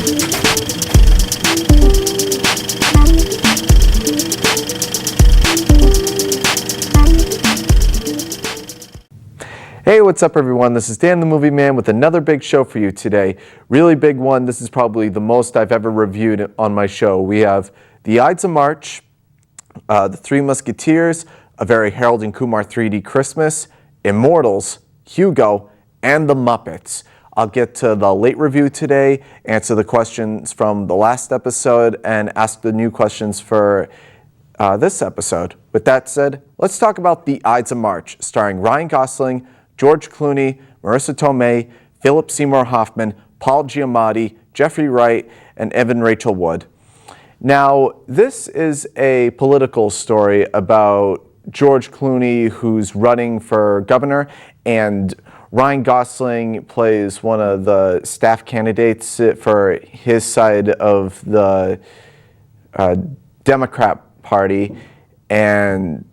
Hey, what's up everyone? This is Dan the Movie Man with another big show for you today. Really big one. This is probably the most I've ever reviewed on my show. We have the Ides of March, the Three Musketeers, A Very Harold and Kumar 3D Christmas, Immortals, Hugo, and the Muppets. I'll get to the late review today, answer the questions from the last episode, and ask the new questions for this episode. With that said, let's talk about the Ides of March, starring Ryan Gosling, George Clooney, Marissa Tomei, Philip Seymour Hoffman, Paul Giamatti, Jeffrey Wright, and Evan Rachel Wood. Now, this is a political story about George Clooney, who's running for governor, and Ryan Gosling plays one of the staff candidates for his side of the Democrat Party, and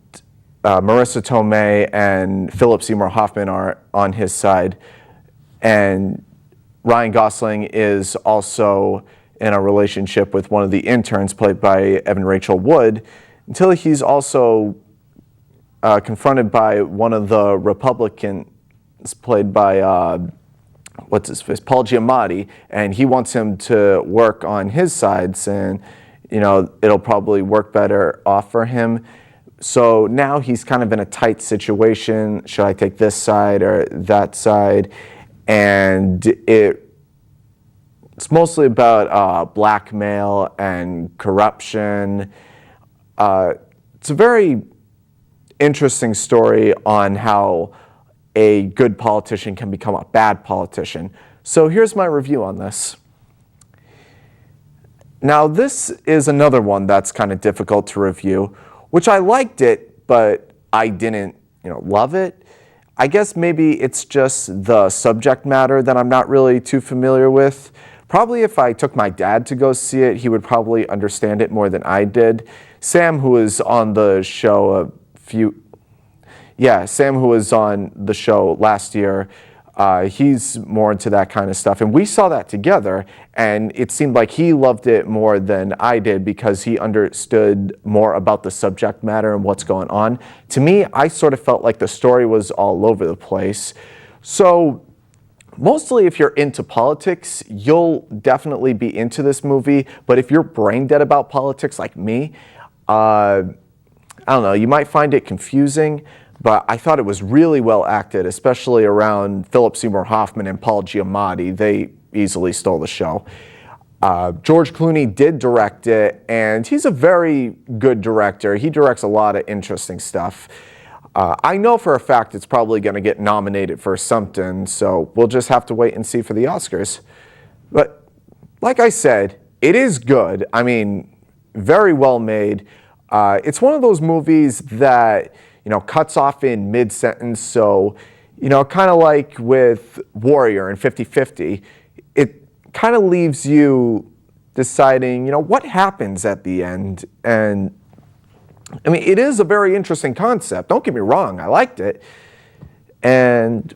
Marissa Tomei and Philip Seymour Hoffman are on his side, and Ryan Gosling is also in a relationship with one of the interns played by Evan Rachel Wood, until he's also confronted by one of the Republicans played by Paul Giamatti, and he wants him to work on his sides, and it'll probably work better off for him. So now he's kind of in a tight situation. Should I take this side or that side? And it's mostly about blackmail and corruption. It's a very interesting story on how a good politician can become a bad politician. So here's my review on this. Now this is another one that's kind of difficult to review, which I liked it, but I didn't, love it. I guess maybe it's just the subject matter that I'm not really too familiar with. Probably if I took my dad to go see it, he would probably understand it more than I did. Sam, who was on the show Sam, who was on the show last year, he's more into that kind of stuff. And we saw that together, and it seemed like he loved it more than I did because he understood more about the subject matter and what's going on. To me, I sort of felt like the story was all over the place. So mostly if you're into politics, you'll definitely be into this movie. But if you're brain dead about politics like me, I don't know, you might find it confusing. But I thought it was really well acted, especially around Philip Seymour Hoffman and Paul Giamatti. They easily stole the show. George Clooney did direct it, and he's a very good director. He directs a lot of interesting stuff. I know for a fact it's probably going to get nominated for something, so we'll just have to wait and see for the Oscars. But like I said, it is good. I mean, very well made. It's one of those movies that cuts off in mid-sentence, so, kind of like with Warrior and 50-50, it kind of leaves you deciding, what happens at the end. And, I mean, it is a very interesting concept. Don't get me wrong, I liked it. And,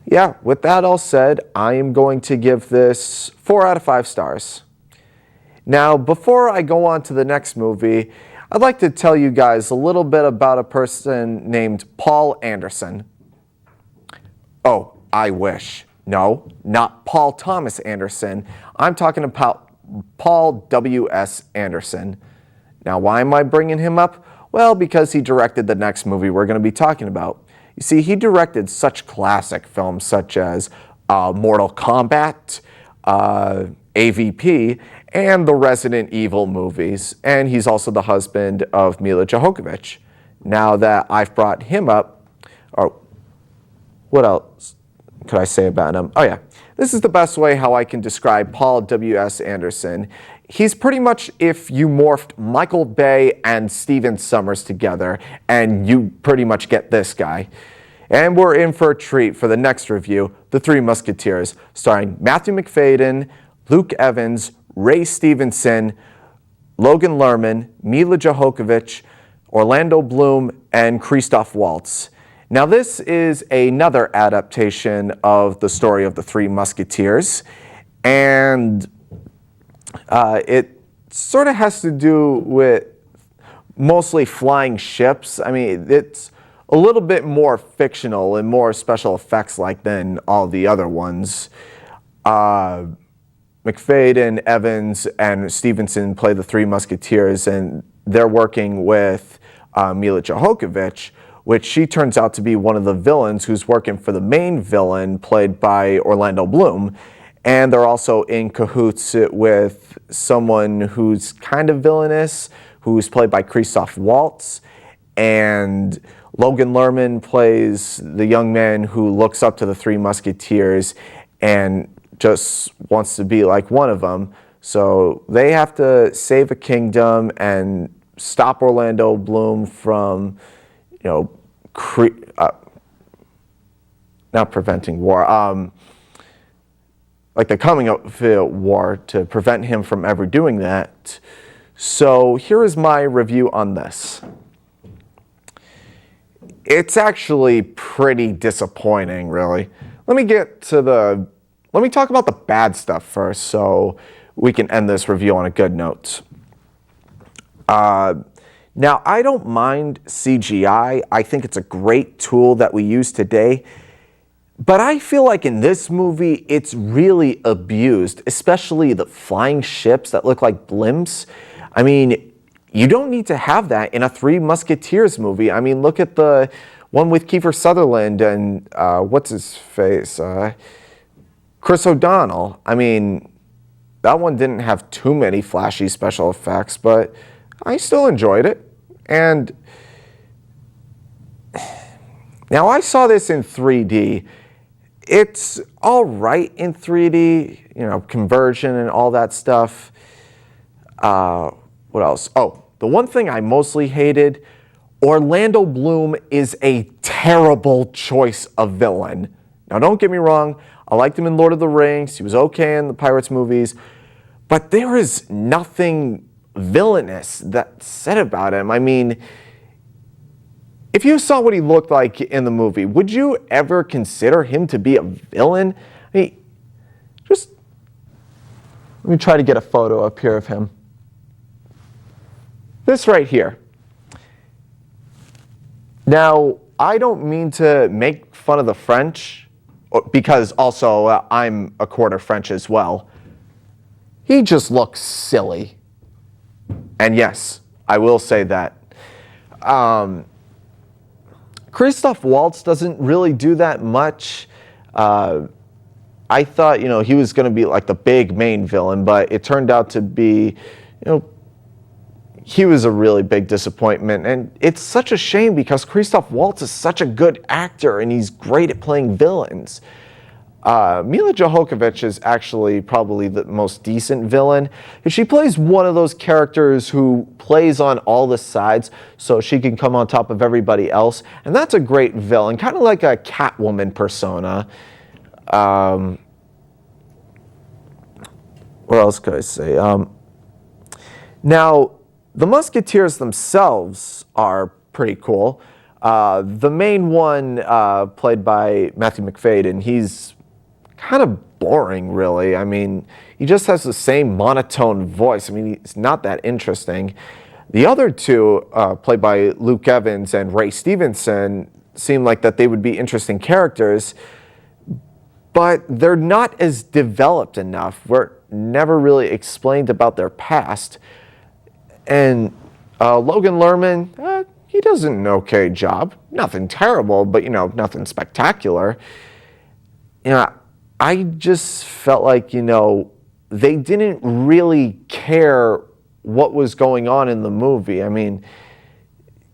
yeah, with that all said, I am going to give this 4 out of 5 stars. Now, before I go on to the next movie, I'd like to tell you guys a little bit about a person named Paul Anderson. Oh, I wish. No, not Paul Thomas Anderson. I'm talking about Paul W.S. Anderson. Now, why am I bringing him up? Well, because he directed the next movie we're going to be talking about. You see, he directed such classic films such as Mortal Kombat, AVP, and the Resident Evil movies, and he's also the husband of Mila Jovovich. Now that I've brought him up, what else could I say about him? Oh yeah, this is the best way how I can describe Paul W.S. Anderson. He's pretty much if you morphed Michael Bay and Stephen Sommers together, and you pretty much get this guy. And we're in for a treat for the next review, The Three Musketeers, starring Matthew Macfadyen, Luke Evans, Ray Stevenson, Logan Lerman, Mila Jovovich, Orlando Bloom, and Christoph Waltz. Now this is another adaptation of the story of the Three Musketeers, and It sort of has to do with mostly flying ships. I mean, it's a little bit more fictional and more special effects like than all the other ones. McFadden, Evans, and Stevenson play the Three Musketeers, and they're working with Mila Jovovich, which she turns out to be one of the villains who's working for the main villain, played by Orlando Bloom. And they're also in cahoots with someone who's kind of villainous, who's played by Christoph Waltz. And Logan Lerman plays the young man who looks up to the Three Musketeers and just wants to be like one of them. So they have to save a kingdom and stop Orlando Bloom from, not preventing war, like the coming of war, to prevent him from ever doing that. So here is my review on this. It's actually pretty disappointing, really. Let me talk about the bad stuff first so we can end this review on a good note. Now, I don't mind CGI. I think it's a great tool that we use today. But I feel like in this movie, it's really abused, especially the flying ships that look like blimps. I mean, you don't need to have that in a Three Musketeers movie. I mean, look at the one with Kiefer Sutherland and what's his face? Chris O'Donnell. I mean, that one didn't have too many flashy special effects, but I still enjoyed it. And now I saw this in 3D. It's all right in 3D, conversion and all that stuff. What else? Oh, the one thing I mostly hated, Orlando Bloom is a terrible choice of villain. Now, don't get me wrong. I liked him in Lord of the Rings. He was okay in the Pirates movies. But there is nothing villainous that's said about him. I mean, if you saw what he looked like in the movie, would you ever consider him to be a villain? I mean, just let me try to get a photo up here of him. This right here. Now, I don't mean to make fun of the French, because also I'm a quarter French as well. He just looks silly. And yes, I will say that. Christoph Waltz doesn't really do that much. I thought, he was going to be like the big main villain, but it turned out to be, he was a really big disappointment. And it's such a shame because Christoph Waltz is such a good actor and he's great at playing villains. Mila Jovovich is actually probably the most decent villain. She plays one of those characters who plays on all the sides so she can come on top of everybody else. And that's a great villain, kind of like a Catwoman persona. What else could I say? Now, the Musketeers themselves are pretty cool. The main one, played by Matthew McFadden, he's kind of boring, really. I mean, he just has the same monotone voice. I mean, he's not that interesting. The other two, played by Luke Evans and Ray Stevenson, seem like that they would be interesting characters, but they're not as developed enough. We're never really explained about their past. And Logan Lerman, he does an okay job. Nothing terrible, but, nothing spectacular. I just felt like, they didn't really care what was going on in the movie. I mean,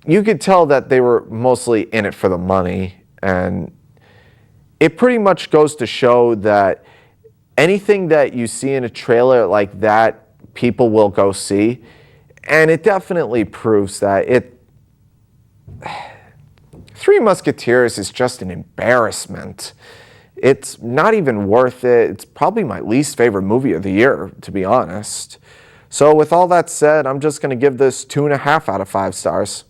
you could tell that they were mostly in it for the money. And it pretty much goes to show that anything that you see in a trailer like that, people will go see. And it definitely proves that Three Musketeers is just an embarrassment. It's not even worth it. It's probably my least favorite movie of the year, to be honest. So with all that said, I'm just going to give this 2.5 out of 5 stars.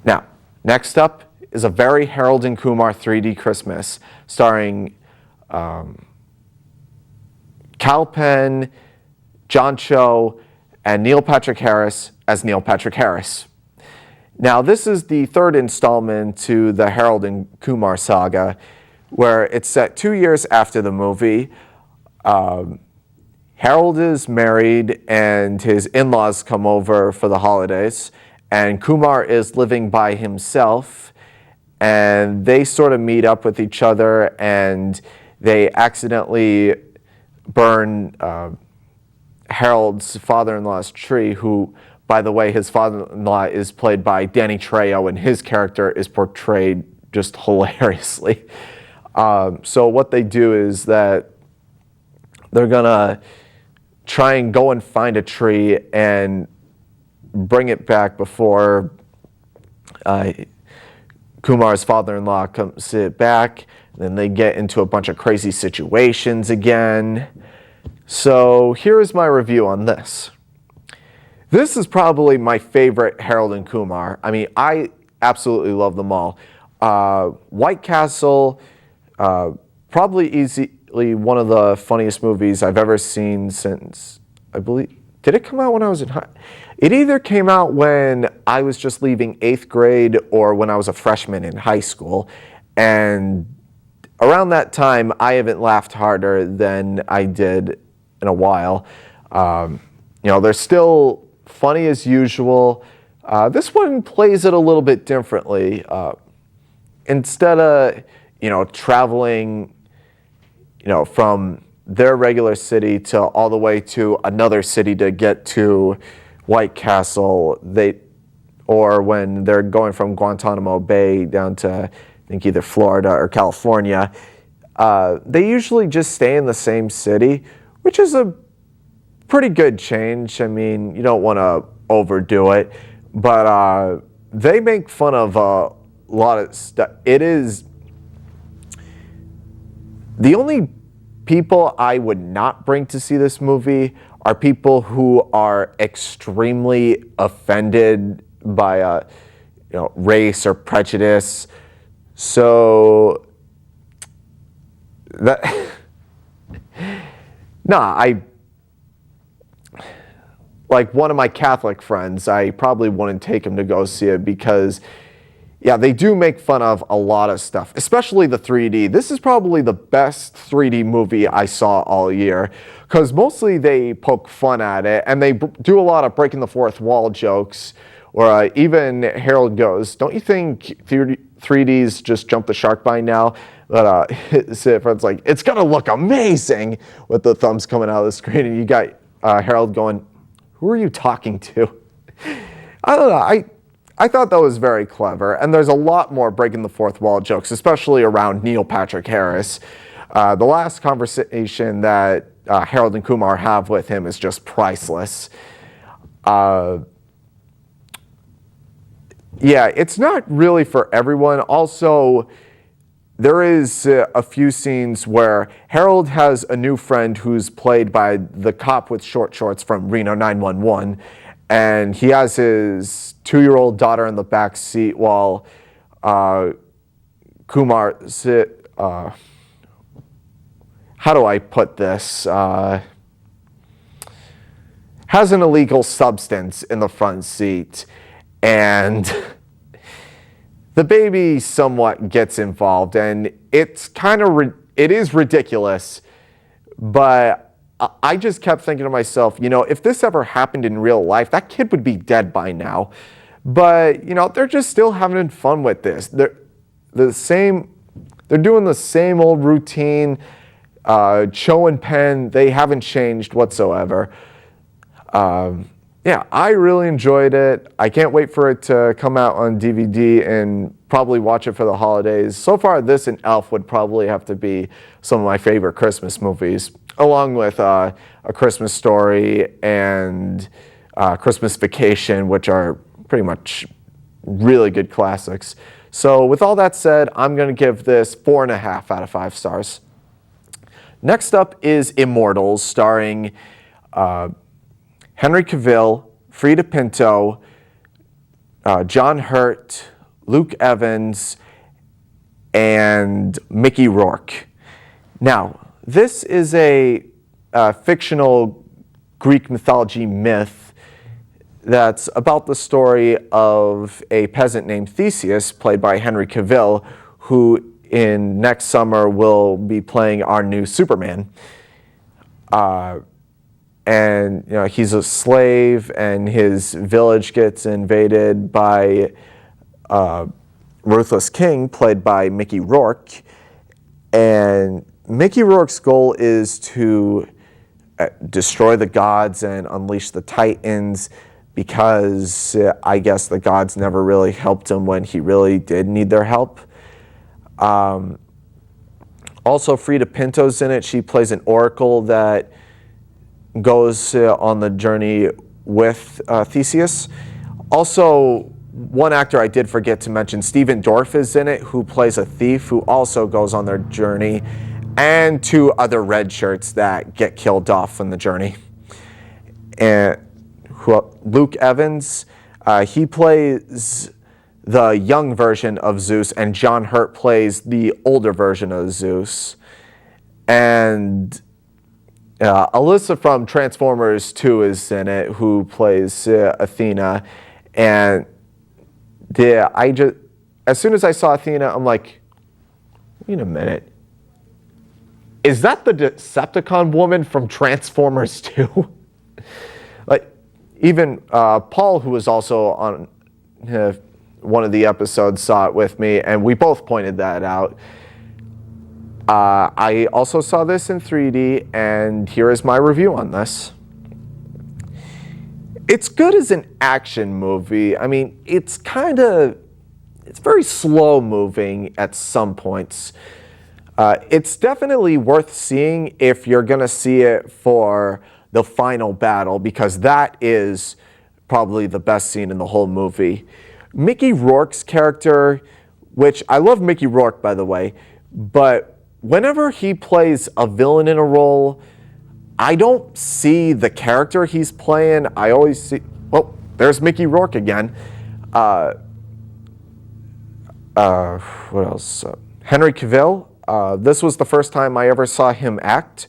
Now, next up is a very Harold and Kumar 3D Christmas, starring Kal Penn, John Cho, and Neil Patrick Harris as Neil Patrick Harris. Now, this is the third installment to the Harold and Kumar saga, where it's set 2 years after the movie. Harold is married, and his in-laws come over for the holidays, and Kumar is living by himself, and they sort of meet up with each other, and they accidentally burn Harold's father-in-law's tree, who, by the way, his father-in-law is played by Danny Trejo, and his character is portrayed just hilariously. So what they do is that they're gonna try and go and find a tree and bring it back before Kumar's father-in-law comes back. Then they get into a bunch of crazy situations again. So here is my review on this. This is probably my favorite Harold and Kumar. I mean, I absolutely love them all. White Castle, probably easily one of the funniest movies I've ever seen since, I believe, did it come out when I was in high? It either came out when I was just leaving 8th grade or when I was a freshman in high school. And around that time, I haven't laughed harder than I did in a while. They're still funny as usual. This one plays it a little bit differently. Instead of, traveling, from their regular city to all the way to another city to get to White Castle, or when they're going from Guantanamo Bay down to, I think, either Florida or California, they usually just stay in the same city, which is a pretty good change. I mean, you don't want to overdo it, but they make fun of a lot of stuff. It is the only people I would not bring to see this movie are people who are extremely offended by race or prejudice. So that like one of my Catholic friends, I probably wouldn't take him to go see it because, yeah, they do make fun of a lot of stuff, especially the 3D. This is probably the best 3D movie I saw all year because mostly they poke fun at it and they do a lot of breaking the fourth wall jokes. Or even Harold goes, "Don't you think 3Ds just jumped the shark by now?" But his friend's like, "It's gonna look amazing," with the thumbs coming out of the screen, and you got Harold going, "Who are you talking to?" I don't know. I thought that was very clever, and there's a lot more breaking the fourth wall jokes, especially around Neil Patrick Harris. The last conversation that Harold and Kumar have with him is just priceless. Yeah, it's not really for everyone. Also, there is a few scenes where Harold has a new friend who's played by the cop with short shorts from Reno 911, and he has his 2-year-old daughter in the back seat while Kumar how do I put this? Has an illegal substance in the front seat. And the baby somewhat gets involved, and it's it is ridiculous, but I just kept thinking to myself, if this ever happened in real life, that kid would be dead by now. But, they're just still having fun with this. They're doing the same old routine. Cho and Penn, they haven't changed whatsoever. Yeah, I really enjoyed it. I can't wait for it to come out on DVD and probably watch it for the holidays. So far, this and Elf would probably have to be some of my favorite Christmas movies, along with A Christmas Story and Christmas Vacation, which are pretty much really good classics. So with all that said, I'm going to give this 4.5 out of 5 stars. Next up is Immortals, starring Henry Cavill, Freida Pinto, John Hurt, Luke Evans, and Mickey Rourke. Now, this is a fictional Greek mythology myth that's about the story of a peasant named Theseus, played by Henry Cavill, who in next summer will be playing our new Superman. And he's a slave, and his village gets invaded by Ruthless King, played by Mickey Rourke. And Mickey Rourke's goal is to destroy the gods and unleash the Titans, because I guess the gods never really helped him when he really did need their help. Also, Frida Pinto's in it. She plays an oracle that goes on the journey with Theseus. Also, one actor I did forget to mention, Stephen Dorff, is in it, who plays a thief who also goes on their journey, and 2 other red shirts that get killed off on the journey. And Luke Evans, he plays the young version of Zeus, and John Hurt plays the older version of Zeus. And Alyssa from Transformers 2 is in it, who plays Athena. And as soon as I saw Athena, I'm like, wait a minute. Is that the Decepticon woman from Transformers 2? Like, even Paul, who was also on one of the episodes, saw it with me, and we both pointed that out. I also saw this in 3D, and here is my review on this. It's good as an action movie. I mean, it's very slow moving at some points. It's definitely worth seeing if you're going to see it for the final battle, because that is probably the best scene in the whole movie. Mickey Rourke's character, which I love Mickey Rourke, by the way, but whenever he plays a villain in a role, I don't see the character he's playing. I always see, well, there's Mickey Rourke again. What else? Henry Cavill. This was the first time I ever saw him act,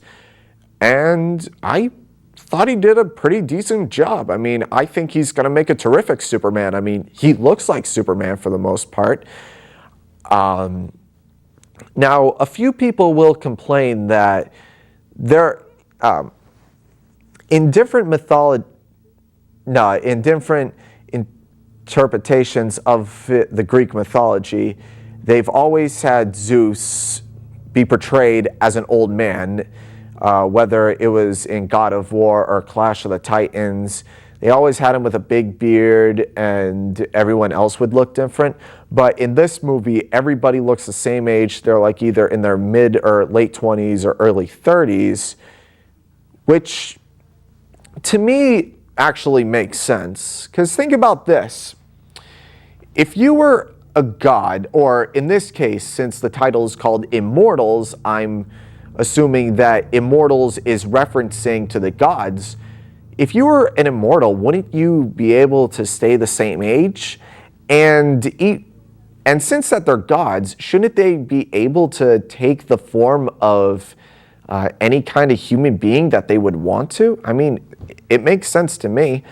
and I thought he did a pretty decent job. I mean, I think he's going to make a terrific Superman. I mean, he looks like Superman for the most part. Now, a few people will complain that in different interpretations of the Greek mythology, they've always had Zeus be portrayed as an old man, whether it was in God of War or Clash of the Titans. They always had him with a big beard, and everyone else would look different. But in this movie, everybody looks the same age. They're like either in their mid or late 20s or early 30s, which to me actually makes sense. Because think about this. If you were a god, or in this case, since the title is called Immortals, I'm assuming that Immortals is referencing to the gods. If you were an immortal, wouldn't you be able to stay the same age? And since that they're gods, shouldn't they be able to take the form of any kind of human being that they would want to? I mean, it makes sense to me.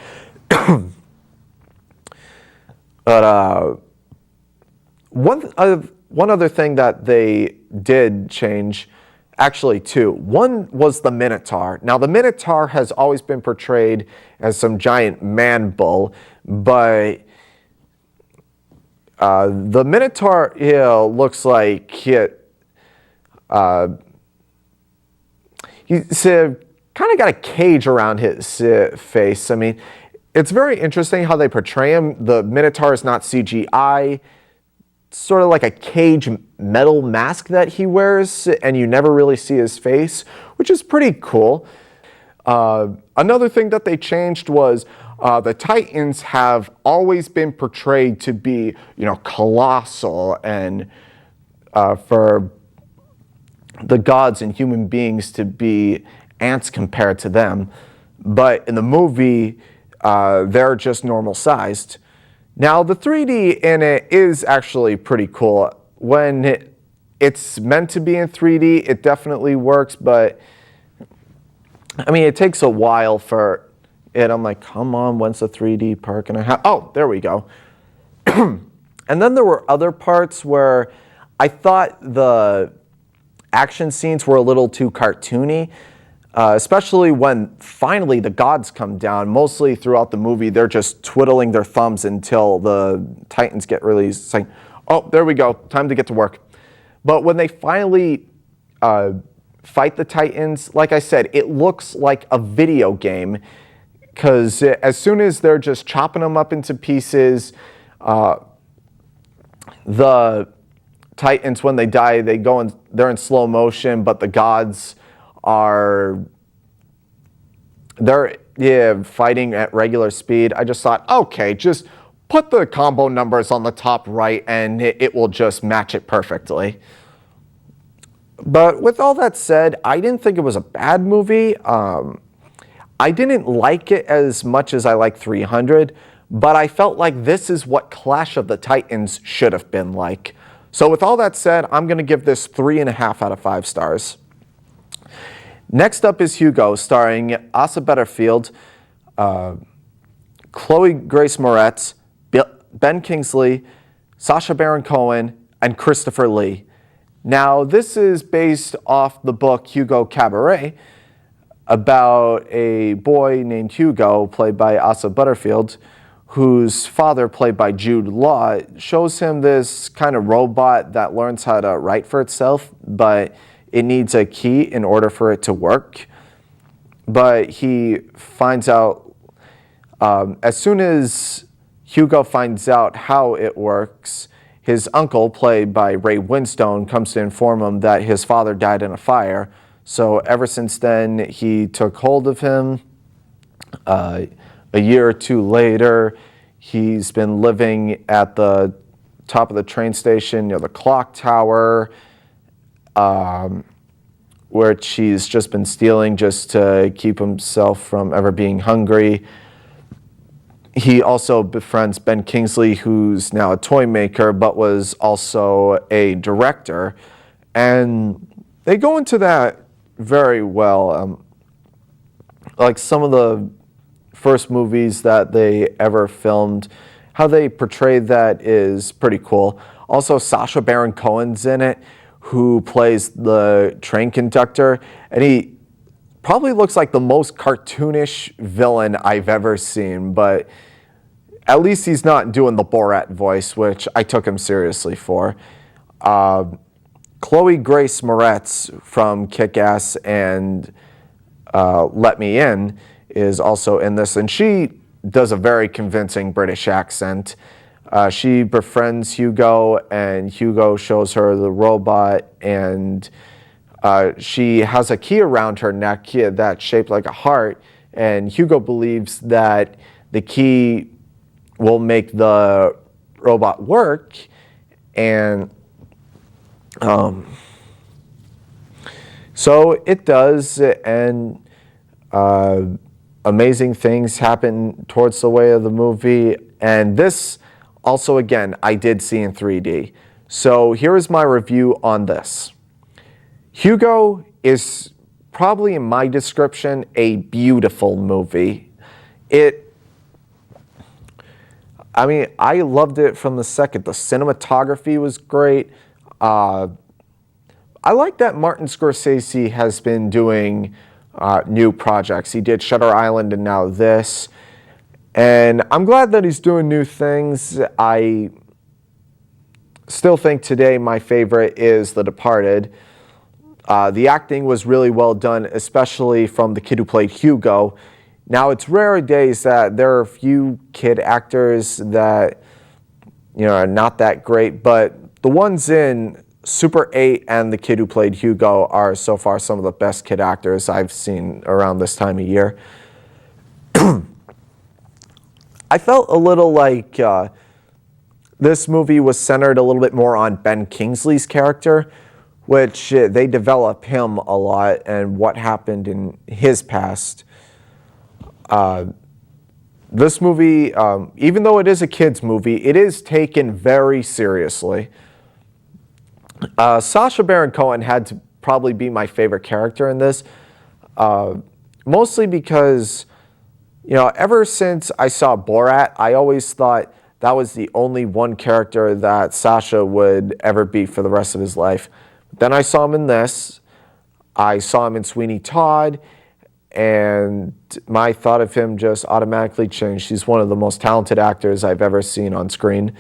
But one other thing that they did change, actually two. One was the Minotaur. Now, the Minotaur has always been portrayed as some giant man bull, but the Minotaur looks like he's kind of got a cage around his face. I mean, it's very interesting how they portray him. The Minotaur is not CGI. It's sort of like a cage metal mask that he wears, and you never really see his face, which is pretty cool. Another thing that they changed was the Titans have always been portrayed to be, colossal, and for the gods and human beings to be ants compared to them. But in the movie, they're just normal sized. Now, the 3D in it is actually pretty cool. When it's meant to be in 3D, it definitely works, but I mean, it takes a while for it. I'm like, come on, when's the 3D part gonna happen? Oh, there we go. And then there were other parts where I thought the action scenes were a little too cartoony, especially when finally the gods come down. Mostly throughout the movie, they're just twiddling their thumbs until the Titans get released, saying, oh, there we go, time to get to work. But when they finally fight the Titans, like I said, it looks like a video game, because as soon as they're just chopping them up into pieces, the Titans, when they die, they're in slow motion, but the gods they're fighting at regular speed. I just thought, okay, just put the combo numbers on the top right and it will just match it perfectly. But with all that said, I didn't think it was a bad movie. I didn't like it as much as I like 300, but I felt like this is what Clash of the Titans should have been like. So with all that said, I'm going to give this 3.5 out of 5 stars. Next up is Hugo, starring Asa Butterfield, Chloe Grace Moretz, Ben Kingsley, Sacha Baron Cohen, and Christopher Lee. Now, this is based off the book Hugo Cabaret, about a boy named Hugo, played by Asa Butterfield, whose father, played by Jude Law, shows him this kind of robot that learns how to write for itself, but it needs a key in order for it to work. But he finds out, as soon as Hugo finds out how it works, his uncle, played by Ray Winstone, comes to inform him that his father died in a fire. So ever since then, he took hold of him. A year or two later, he's been living at the top of the train station near the clock tower, where he's just been stealing just to keep himself from ever being hungry. He also befriends Ben Kingsley, who's now a toy maker, but was also a director. And they go into that very well. Like some of the first movies that they ever filmed, how they portray that is pretty cool. Also, Sacha Baron Cohen's in it, who plays the train conductor, and he probably looks like the most cartoonish villain I've ever seen, but at least he's not doing the Borat voice, which I took him seriously for. Chloe Grace Moretz from Kick-Ass and Let Me In is also in this, and she does a very convincing British accent. She befriends Hugo, and Hugo shows her the robot, and she has a key around her neck that's shaped like a heart, and Hugo believes that the key will make the robot work, and so it does, and amazing things happen towards the way of the movie. And this also, again, I did see in 3D. So here is my review on this. Hugo is probably, in my description, a beautiful movie. I loved it from the second. The cinematography was great. I like that Martin Scorsese has been doing new projects. He did Shutter Island and now this. And I'm glad that he's doing new things. I still think today my favorite is The Departed. The acting was really well done, especially from the kid who played Hugo. Now, it's rare days that there are a few kid actors that are not that great, but the ones in Super 8 and the kid who played Hugo are so far some of the best kid actors I've seen around this time of year. I felt a little like this movie was centered a little bit more on Ben Kingsley's character, which they develop him a lot and what happened in his past. This movie, even though it is a kid's movie, it is taken very seriously. Sacha Baron Cohen had to probably be my favorite character in this. mostly because, ever since I saw Borat, I always thought that was the only one character that Sasha would ever be for the rest of his life. Then I saw him in this. I saw him in Sweeney Todd, and my thought of him just automatically changed. He's one of the most talented actors I've ever seen on screen.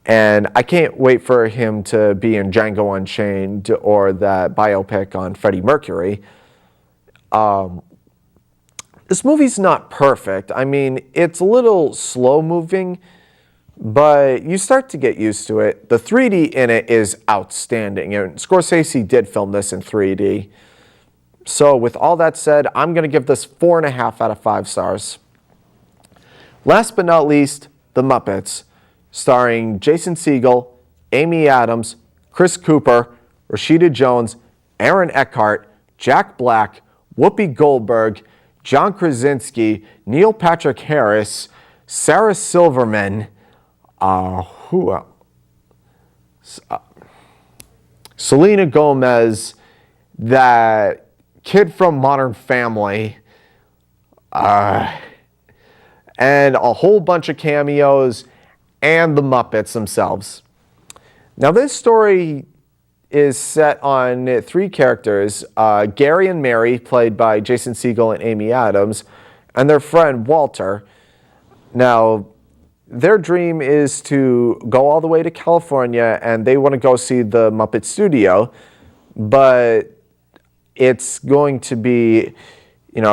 And I can't wait for him to be in Django Unchained or that biopic on Freddie Mercury. This movie's not perfect. I mean, it's a little slow moving, but you start to get used to it. The 3D in it is outstanding, and Scorsese did film this in 3D. So with all that said, I'm going to give this 4.5 out of 5 stars. Last but not least, The Muppets, starring Jason Segel, Amy Adams, Chris Cooper, Rashida Jones, Aaron Eckhart, Jack Black, Whoopi Goldberg, John Krasinski, Neil Patrick Harris, Sarah Silverman, who else? Selena Gomez, that kid from Modern Family, and a whole bunch of cameos, and the Muppets themselves. Now, this story is set on 3 characters, Gary and Mary, played by Jason Segel and Amy Adams, and their friend Walter. Now, their dream is to go all the way to California, and they want to go see the Muppet Studio, but it's going to be,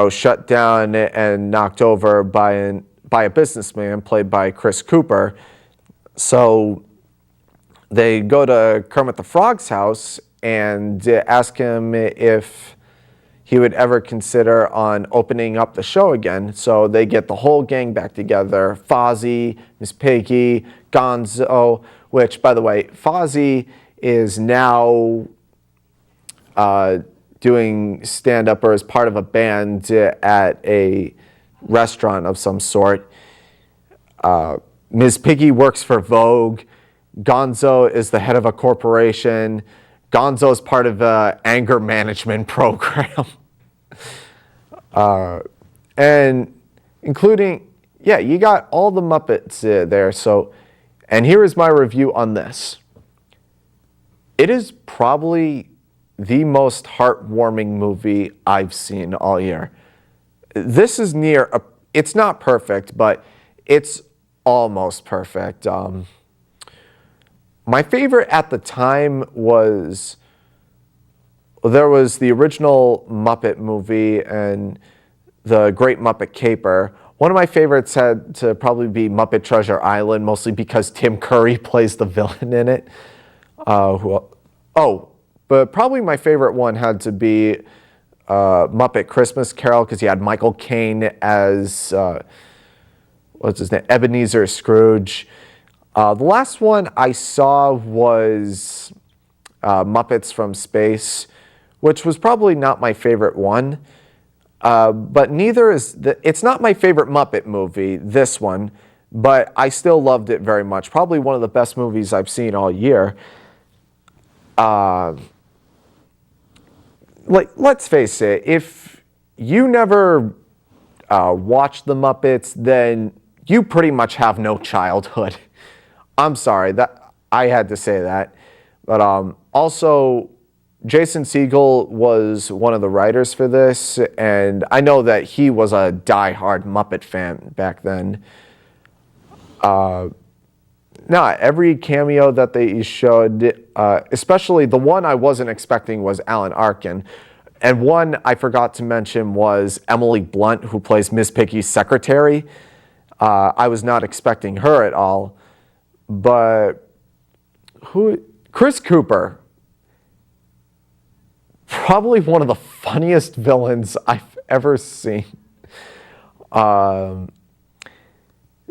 shut down and knocked over by a businessman played by Chris Cooper. So they go to Kermit the Frog's house and ask him if he would ever consider on opening up the show again. So they get the whole gang back together, Fozzie, Miss Piggy, Gonzo, which, by the way, Fozzie is now doing stand-up or as part of a band at a restaurant of some sort. Ms. Piggy works for Vogue. Gonzo is the head of a corporation. Gonzo is part of an anger management program. And including, you got all the Muppets there. So, and here is my review on this. It is probably the most heartwarming movie I've seen all year. This is it's not perfect, but it's almost perfect. My favorite at the time was, there was the original Muppet movie and the Great Muppet Caper. One of my favorites had to probably be Muppet Treasure Island, mostly because Tim Curry plays the villain in it. But probably my favorite one had to be Muppet Christmas Carol, because he had Michael Caine as, Ebenezer Scrooge. The last one I saw was Muppets from Space, which was probably not my favorite one. But neither is, it's not my favorite Muppet movie, this one, but I still loved it very much. Probably one of the best movies I've seen all year. Let's face it, if you never watched the Muppets, then you pretty much have no childhood. I'm sorry, that I had to say that. But also, Jason Segel was one of the writers for this, and I know that he was a die-hard Muppet fan back then. Every cameo that they showed, especially the one I wasn't expecting was Alan Arkin. And one I forgot to mention was Emily Blunt, who plays Miss Piggy's secretary. I was not expecting her at all. But Chris Cooper, probably one of the funniest villains I've ever seen.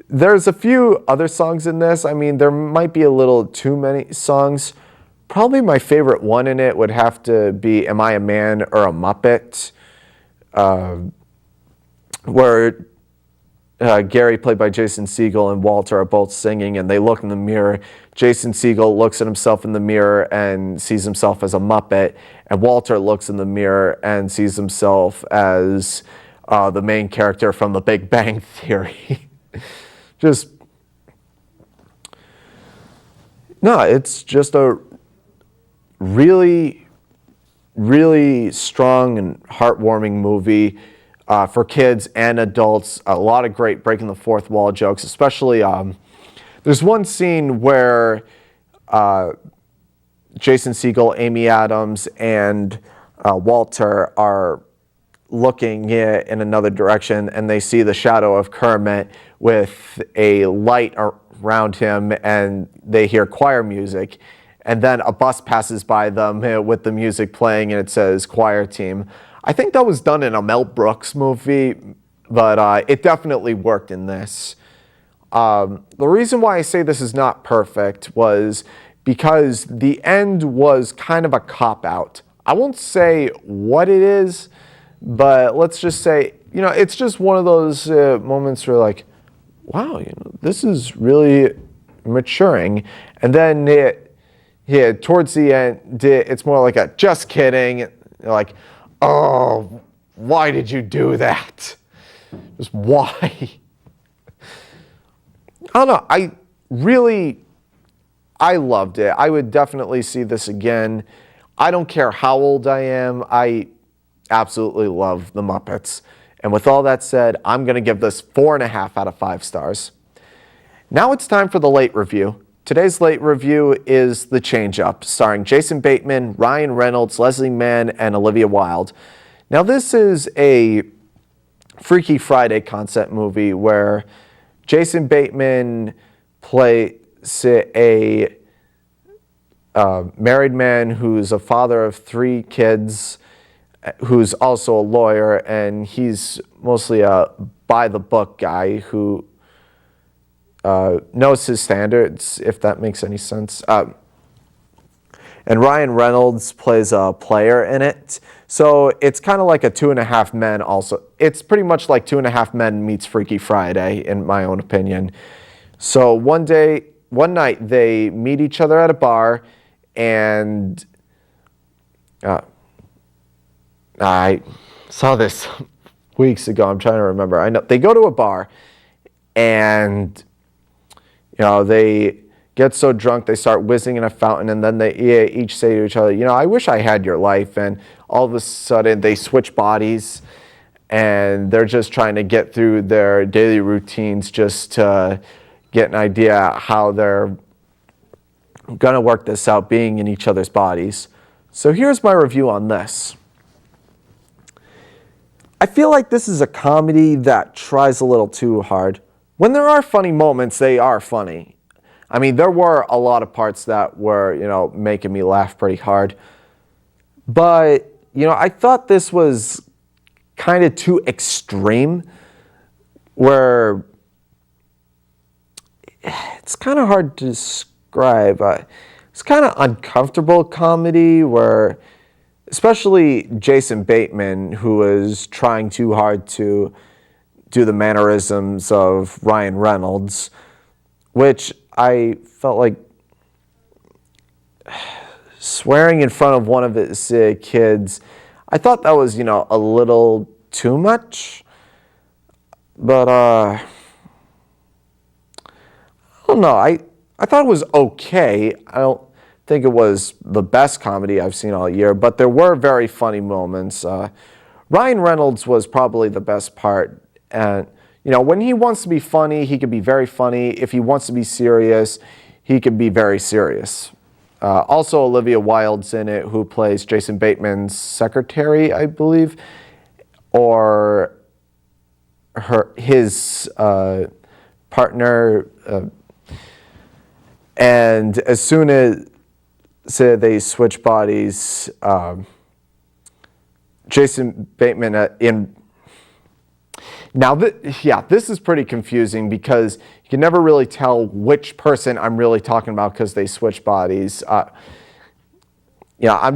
There's a few other songs in this. I mean, there might be a little too many songs. Probably my favorite one in it would have to be Am I a Man or a Muppet? Where Gary, played by Jason Segel, and Walter are both singing, and they look in the mirror. Jason Segel looks at himself in the mirror and sees himself as a Muppet, and Walter looks in the mirror and sees himself as the main character from The Big Bang Theory. It's just a really, really strong and heartwarming movie. For kids and adults, a lot of great breaking the fourth wall jokes, especially there's one scene where Jason Segel, Amy Adams, and Walter are looking in another direction, and they see the shadow of Kermit with a light around him, and they hear choir music. And then a bus passes by them with the music playing, and it says choir team. I think that was done in a Mel Brooks movie, but it definitely worked in this. The reason why I say this is not perfect was because the end was kind of a cop-out. I won't say what it is, but let's just say, it's just one of those moments where like, wow, this is really maturing. And then towards the end, it's more like a just kidding. Like, oh, why did you do that? Just why? I don't know. I loved it. I would definitely see this again. I don't care how old I am. I absolutely love the Muppets. And with all that said, I'm going to give this 4.5 out of 5 stars. Now it's time for the late review. Today's late review is The Change-Up, starring Jason Bateman, Ryan Reynolds, Leslie Mann, and Olivia Wilde. Now this is a Freaky Friday concept movie where Jason Bateman plays a married man who's a father of 3 kids, who's also a lawyer, and he's mostly a by-the-book guy who knows his standards, if that makes any sense. And Ryan Reynolds plays a player in it. So it's kind of like a 2.5 Men also. It's pretty much like 2.5 Men meets Freaky Friday, in my own opinion. So one night, they meet each other at a bar, and I saw this weeks ago. I'm trying to remember. I know they go to a bar, and they get so drunk they start whizzing in a fountain, and then they each say to each other, I wish I had your life. And all of a sudden they switch bodies, and they're just trying to get through their daily routines just to get an idea how they're going to work this out, being in each other's bodies. So here's my review on this. I feel like this is a comedy that tries a little too hard. When there are funny moments, they are funny. I mean, there were a lot of parts that were, making me laugh pretty hard. But, I thought this was kind of too extreme, where it's kind of hard to describe. It's kind of uncomfortable comedy where, especially Jason Bateman, who is trying too hard to do the mannerisms of Ryan Reynolds, which I felt like swearing in front of one of his kids, I thought that was, a little too much. But I don't know. I thought it was okay. I don't think it was the best comedy I've seen all year, but there were very funny moments. Ryan Reynolds was probably the best part. And, when he wants to be funny, he can be very funny. If he wants to be serious, he can be very serious. Also, Olivia Wilde's in it, who plays Jason Bateman's secretary, I believe, or his partner. And as soon as they switch bodies, Jason Bateman this is pretty confusing because you can never really tell which person I'm really talking about because they switch bodies. I'm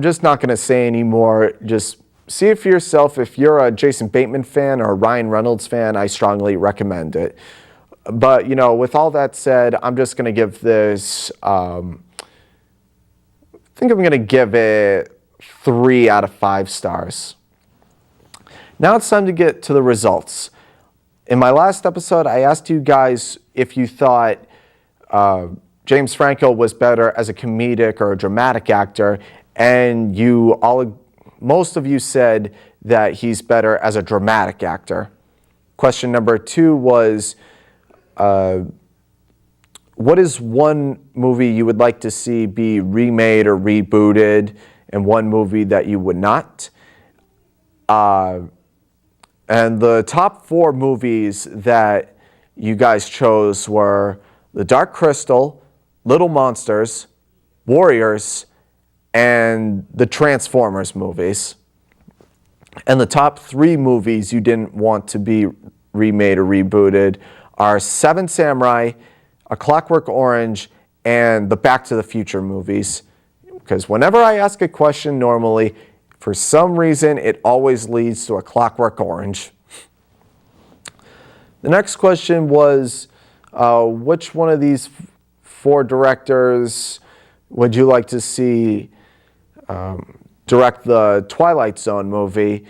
just not going to say anymore. Just see it for yourself. If you're a Jason Bateman fan or a Ryan Reynolds fan, I strongly recommend it. But, with all that said, I'm just going to give this, I think I'm going to give it 3 out of 5 stars. Now it's time to get to the results. In my last episode, I asked you guys if you thought James Franco was better as a comedic or a dramatic actor, and most of you said that he's better as a dramatic actor. Question number 2 was, what is one movie you would like to see be remade or rebooted, and one movie that you would not? And the top 4 movies that you guys chose were The Dark Crystal, Little Monsters, Warriors, and the Transformers movies. And the top 3 movies you didn't want to be remade or rebooted are Seven Samurai, A Clockwork Orange, and the Back to the Future movies. Because whenever I ask a question normally, for some reason, it always leads to A Clockwork Orange. The next question was, which one of these 4 directors would you like to see direct the Twilight Zone movie?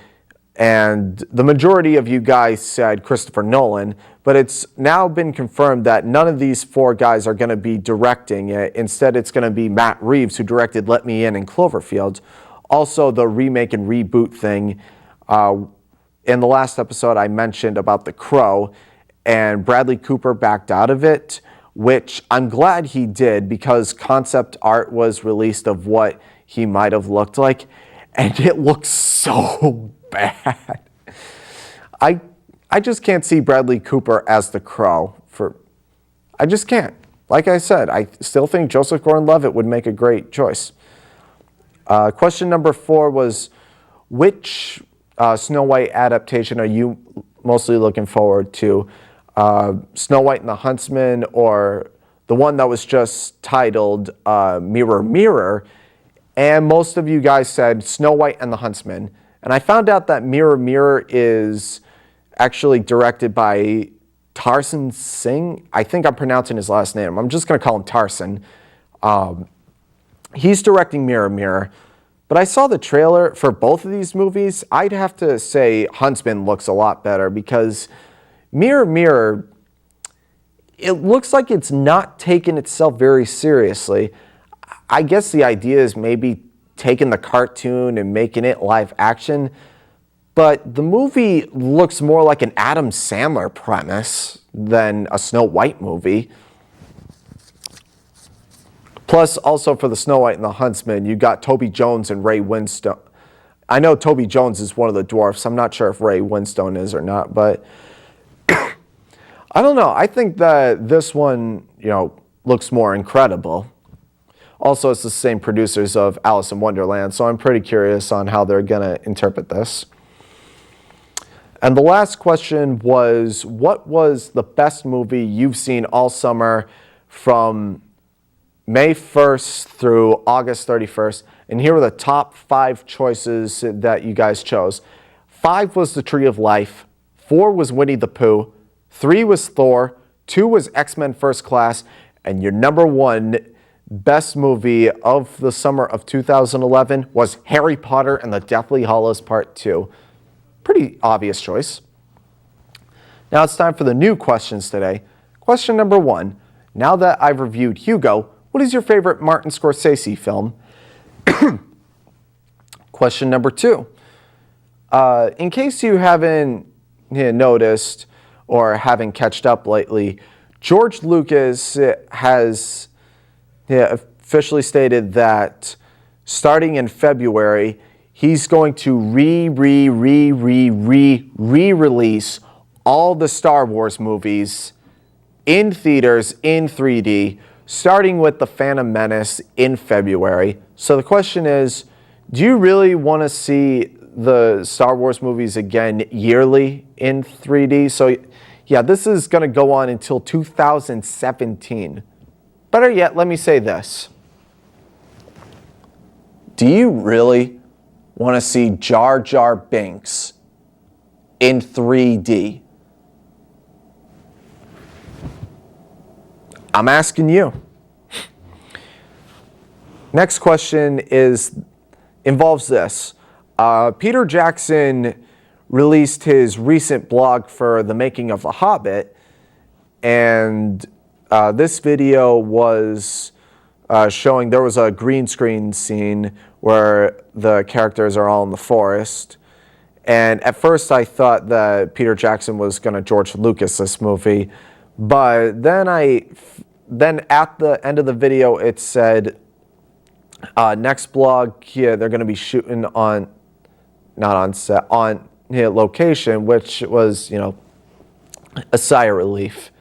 And the majority of you guys said Christopher Nolan, but it's now been confirmed that none of these 4 guys are going to be directing it. Instead, it's going to be Matt Reeves, who directed Let Me In and Cloverfield. Also, the remake and reboot thing. In the last episode, I mentioned about The Crow, and Bradley Cooper backed out of it, which I'm glad he did, because concept art was released of what he might have looked like, and it looks so bad. I just can't see Bradley Cooper as the Crow. I just can't. Like I said, I still think Joseph Gordon-Levitt would make a great choice. Question number 4 was, which Snow White adaptation are you mostly looking forward to? Snow White and the Huntsman, or the one that was just titled Mirror, Mirror? And most of you guys said Snow White and the Huntsman. And I found out that Mirror, Mirror is actually directed by Tarsem Singh. I think I'm pronouncing his last name. I'm just going to call him Tarsem. He's directing Mirror, Mirror. But I saw the trailer for both of these movies. I'd have to say Huntsman looks a lot better, because Mirror, Mirror, it looks like it's not taking itself very seriously. I guess the idea is maybe taking the cartoon and making it live action, but the movie looks more like an Adam Sandler premise than a Snow White movie. Plus, also for the Snow White and the Huntsman, you got Toby Jones and Ray Winstone. I know Toby Jones is one of the dwarfs. I'm not sure if Ray Winstone is or not, but I don't know. I think that this one, looks more incredible. Also, it's the same producers of Alice in Wonderland, so I'm pretty curious on how they're going to interpret this. And the last question was, what was the best movie you've seen all summer from May 1st through August 31st? And here are the top 5 choices that you guys chose. 5 was The Tree of Life. 4 was Winnie the Pooh. 3 was Thor. 2 was X-Men First Class. And your number 1 best movie of the summer of 2011 was Harry Potter and the Deathly Hallows Part 2. Pretty obvious choice. Now it's time for the new questions today. Question number 1. Now that I've reviewed Hugo, what is your favorite Martin Scorsese film? Question number 2. In case you haven't noticed or haven't catched up lately, George Lucas has officially stated that starting in February, he's going to re-release all the Star Wars movies in theaters in 3D, starting with The Phantom Menace in February. So the question is, do you really want to see the Star Wars movies again yearly in 3D? So yeah, this is going to go on until 2017. Better yet, let me say this. Do you really want to see Jar Jar Binks in 3D? I'm asking you. Next question involves this. Peter Jackson released his recent blog for the making of The Hobbit, and this video was showing there was a green screen scene where the characters are all in the forest. And at first I thought that Peter Jackson was going to George Lucas this movie, but then at the end of the video it said next blog here they're going to be shooting on not on set on location, which was, you know, a sigh of relief.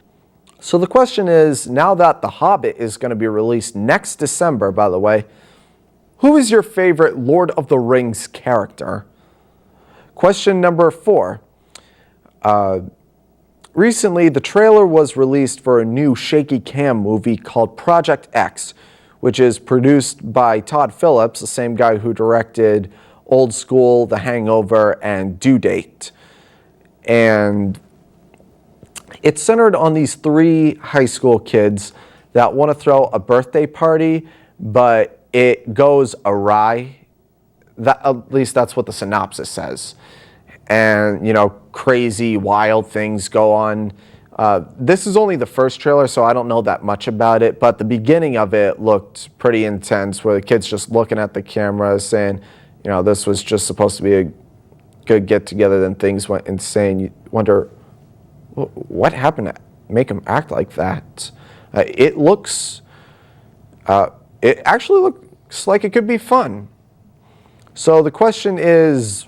So the question is, now that The Hobbit is going to be released next December, by the way, who is your favorite Lord of the Rings character? Question number 4. Recently, the trailer was released for a new shaky cam movie called Project X, which is produced by Todd Phillips, the same guy who directed Old School, The Hangover, and Due Date. And it's centered on these 3 high school kids that want to throw a birthday party, but it goes awry. At least that's what the synopsis says. And, you know, crazy, wild things go on. This is only the first trailer, so I don't know that much about it, but the beginning of it looked pretty intense, where the kid's just looking at the camera saying, you know, this was just supposed to be a good get-together, then things went insane. You wonder, what happened to make him act like that? It actually looks like it could be fun. So the question is,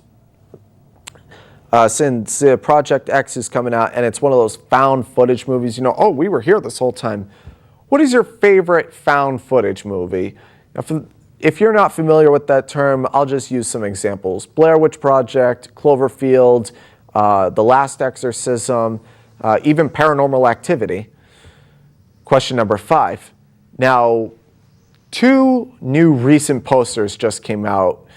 since Project X is coming out and it's one of those found footage movies, you know, oh, we were here this whole time. What is your favorite found footage movie? Now, if you're not familiar with that term, I'll just use some examples. Blair Witch Project, Cloverfield, The Last Exorcism, even Paranormal Activity. Question number 5. Now, 2 new recent posters just came out.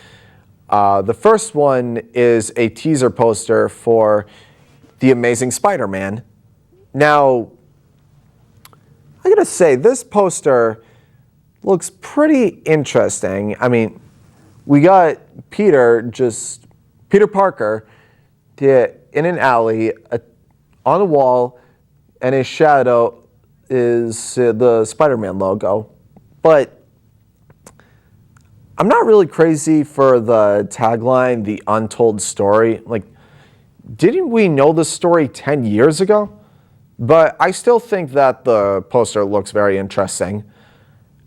The first one is a teaser poster for The Amazing Spider-Man. Now, I gotta say, this poster looks pretty interesting. I mean, we got Peter Parker in an alley on a wall, and his shadow is the Spider-Man logo. But I'm not really crazy for the tagline, The Untold Story. Like, didn't we know this story 10 years ago? But I still think that the poster looks very interesting.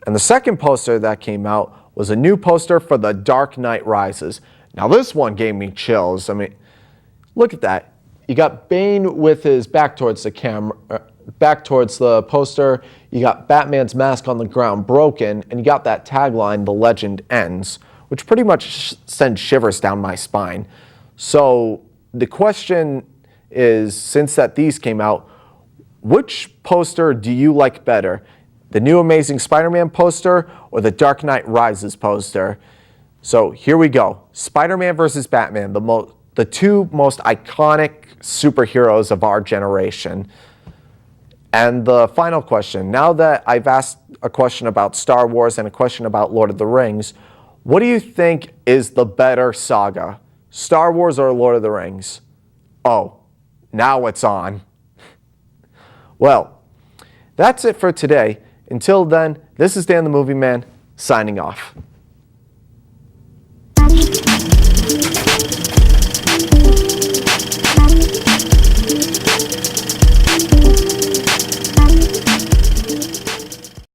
And the second poster that came out was a new poster for The Dark Knight Rises. Now this one gave me chills. I mean, look at that. You got Bane with his back towards the camera, back towards the poster. You got Batman's mask on the ground broken, and you got that tagline, "The Legend Ends," which pretty much sends shivers down my spine. So the question is, since that these came out, which poster do you like better? The new Amazing Spider-Man poster or the Dark Knight Rises poster? So here we go. Spider-Man versus Batman, the 2 most iconic superheroes of our generation. And the final question, now that I've asked a question about Star Wars and a question about Lord of the Rings, what do you think is the better saga? Star Wars or Lord of the Rings? Oh, now it's on. Well, that's it for today. Until then, this is Dan the Movie Man, signing off.